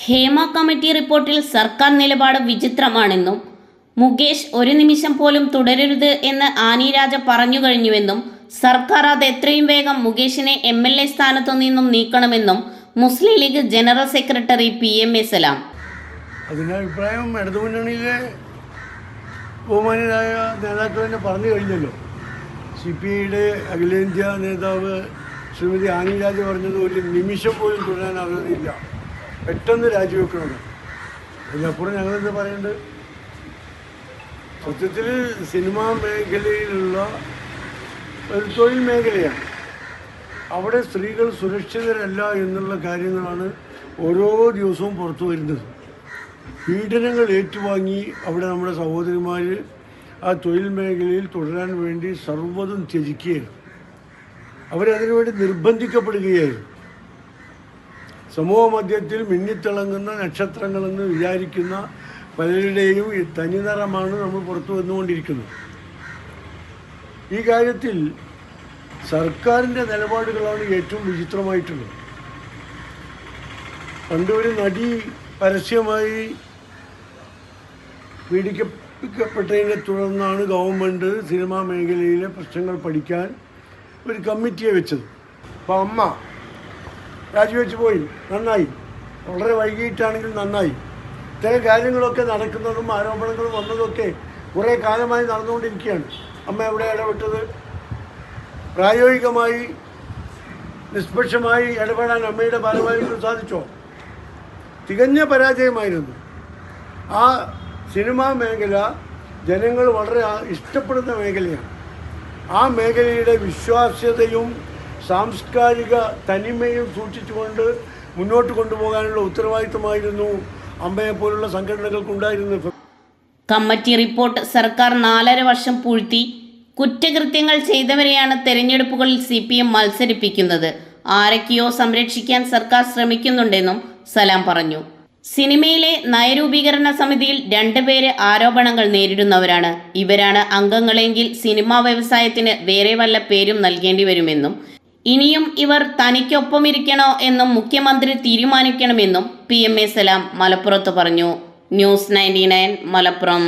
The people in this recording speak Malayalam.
ഹേമ കമ്മിറ്റി റിപ്പോർട്ടിൽ സർക്കാർ നിലപാട് വിചിത്രമാണെന്നും മുകേഷ് ഒരു നിമിഷം പോലും തുടരരുത് എന്ന് ആനി രാജ പറഞ്ഞു കഴിഞ്ഞുവെന്നും സർക്കാർ അത് എത്രയും വേഗം മുകേഷിനെ MLA സ്ഥാനത്തു നിന്നും നീക്കണമെന്നും മുസ്ലിം ലീഗ് ജനറൽ സെക്രട്ടറി PMA സലാം. അതിൻ്റെ അഭിപ്രായം ഇടതുമുന്നണിയിലെ ബഹുമാനരായ നേതാക്കൾ തന്നെ പറഞ്ഞു കഴിഞ്ഞല്ലോ. CPIയുടെ അഖിലേന്ത്യാ നേതാവ് ശ്രീമതി ആനി രാജ പറഞ്ഞത് ഒരു നിമിഷം പോലും തുടരാൻ ആഗ്രഹമില്ല, പെട്ടെന്ന് രാജിവെക്കണം. അതിനപ്പുറം ഞങ്ങളെന്ത് പറയുന്നുണ്ട്? സത്യത്തിൽ സിനിമാ മേഖലയിലുള്ള ഒരു തൊഴിൽ മേഖലയാണ്. അവിടെ സ്ത്രീകൾ സുരക്ഷിതരല്ല എന്നുള്ള കാര്യങ്ങളാണ് ഓരോ ദിവസവും പുറത്തു വരുന്നത്. പീഡനങ്ങൾ ഏറ്റുവാങ്ങി അവിടെ നമ്മുടെ സഹോദരിമാർ ആ തൊഴിൽ മേഖലയിൽ തുടരാൻ വേണ്ടി സർവ്വതും ത്യജിക്കുകയായിരുന്നു. അവരതിനുവേണ്ടി നിർബന്ധിക്കപ്പെടുകയായിരുന്നു. സമൂഹ മധ്യത്തിൽ മിന്നിത്തിളങ്ങുന്ന നക്ഷത്രങ്ങളെന്ന് വിചാരിക്കുന്ന പലരുടെയും തനിനിറമാണ് നമ്മൾ പുറത്തു വന്നുകൊണ്ടിരിക്കുന്നത്. ഈ കാര്യത്തിൽ സർക്കാരിൻ്റെ നിലപാടുകളാണ് ഏറ്റവും വിചിത്രമായിട്ടുള്ളത്. പണ്ട് ഒരു നടി പരസ്യമായി പീഡിപ്പിക്കപ്പെട്ടതിനെ തുടർന്നാണ് ഗവൺമെൻറ് സിനിമാ മേഖലയിലെ പ്രശ്നങ്ങൾ പഠിക്കാൻ ഒരു കമ്മിറ്റിയെ വെച്ചത്. അപ്പോൾ അമ്മ രാജിവെച്ച് പോയി, നന്നായി. വളരെ വൈകിട്ടാണെങ്കിൽ നന്നായി. ഇത്തരം കാര്യങ്ങളൊക്കെ നടക്കുന്നതും ആരോപണങ്ങളും വന്നതൊക്കെ കുറേ കാലമായി നടന്നുകൊണ്ടിരിക്കുകയാണ്. അമ്മ എവിടെ ഇടപെട്ടത്? പ്രായോഗികമായി നിഷ്പക്ഷമായി ഇടപെടാൻ അമ്മയുടെ ഭാരവാഹികൾക്ക് സാധിച്ചോ? തികഞ്ഞ പരാജയമായിരുന്നു. ആ സിനിമാ മേഖല ജനങ്ങൾ വളരെ ഇഷ്ടപ്പെടുന്ന മേഖലയാണ്. ആ മേഖലയുടെ വിശ്വാസ്യതയും സാംസ്കാരിക തനിമയും സൂക്ഷിച്ചുകൊണ്ട് മുന്നോട്ട് കൊണ്ടുപോകാനുള്ള ഉത്തരവാദിത്തമായിരുന്നു അമ്മയെപ്പോലുള്ള സംഘടനകൾക്കുണ്ടായിരുന്നത്. കമ്മിറ്റി റിപ്പോർട്ട് സർക്കാർ 4.5 വർഷം പൂഴ്ത്തി. കുറ്റകൃത്യങ്ങൾ ചെയ്തവരെയാണ് തെരഞ്ഞെടുപ്പുകളിൽ CPM മത്സരിപ്പിക്കുന്നത്. ആരൊക്കെയോ സംരക്ഷിക്കാൻ സർക്കാർ ശ്രമിക്കുന്നുണ്ടെന്നും സലാം പറഞ്ഞു. സിനിമയിലെ നയരൂപീകരണ സമിതിയിൽ 2 പേര് ആരോപണങ്ങൾ നേരിടുന്നവരാണ്. ഇവരാണ് അംഗങ്ങളെങ്കിൽ സിനിമാ വ്യവസായത്തിന് വേറെ വല്ല പേരും നൽകേണ്ടി വരുമെന്നും ഇനിയും ഇവർ തനിക്കൊപ്പമിരിക്കണോ എന്നും മുഖ്യമന്ത്രി തീരുമാനിക്കണമെന്നും PMA സലാം മലപ്പുറത്ത് പറഞ്ഞു. ന്യൂസ് 99 മലപ്പുറം.